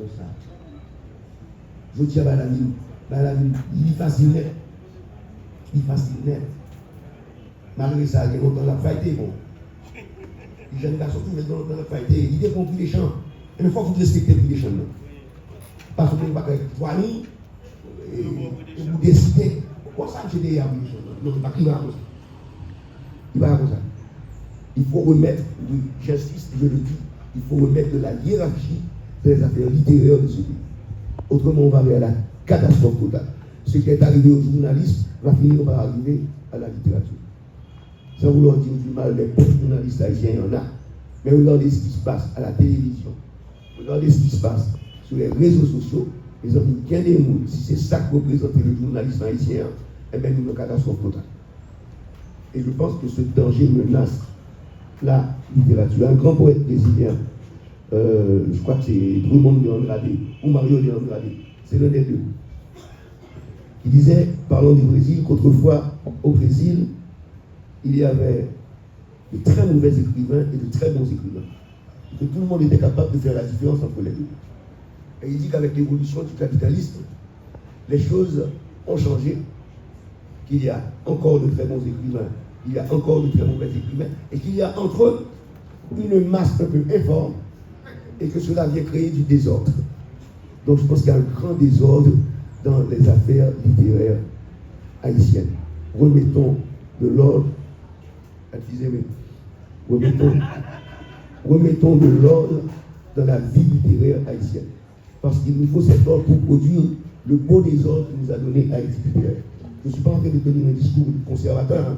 comme ça. Je tiens à la vie, il est facile net. Il est facile net. Malgré ça, il y a longtemps la fighté, bon. Les jeunes garçons, tous les longtemps la fighté, ils défendent plus les champs. Et il faut que vous respectez plus les champs. Parce que vous ne pouvez pas être soigné et vous décidez. Pourquoi ça, j'ai des amis? Non, il ne va pas comme ça. Il va comme ça. Il faut remettre, oui, j'insiste, je le dis, il faut remettre de la hiérarchie des affaires littéraires de ce pays. Autrement, on va aller à la catastrophe totale. Ce qui est arrivé aux journalistes va finir par arriver à la littérature. Sans vouloir dire du mal, les pauvres journalistes haïtiens, il y en a. Mais regardez ce qui se passe à la télévision. Regardez ce qui se passe sur les réseaux sociaux. Les hommes qui gagnent des mots. Si c'est ça que représente le journalisme haïtien, eh bien, nous avons une catastrophe totale. Et je pense que ce danger menace la littérature. Un grand poète brésilien, je crois que c'est Drummond de Andrade ou Mario de Andrade, c'est l'un des deux. Il disait, parlant du Brésil, qu'autrefois, au Brésil, il y avait de très mauvais écrivains et de très bons écrivains. Que tout le monde était capable de faire la différence entre les deux. Et il dit qu'avec l'évolution du capitalisme, les choses ont changé, qu'il y a encore de très bons écrivains, il y a encore de très mauvais écrivains, et qu'il y a entre eux une masse un peu informe, et que cela vient créer du désordre. Donc je pense qu'il y a un grand désordre dans les affaires littéraires haïtiennes. Remettons de l'ordre, remettons de l'ordre dans la vie littéraire haïtienne. Parce qu'il nous faut cet ordre pour produire le beau désordre que nous a donné Haïti littéraire. Je ne suis pas en train de tenir un discours conservateur. Hein.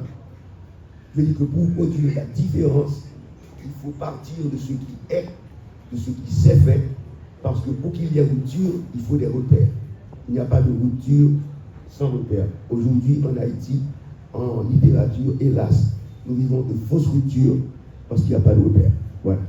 Je veux dire que pour produire la différence, il faut partir de ce qui est, de ce qui s'est fait, parce que pour qu'il y ait rupture, il faut des repères. Il n'y a pas de rupture sans repères. Aujourd'hui, en Haïti, en littérature, hélas, nous vivons de fausses ruptures parce qu'il n'y a pas de repères. Voilà.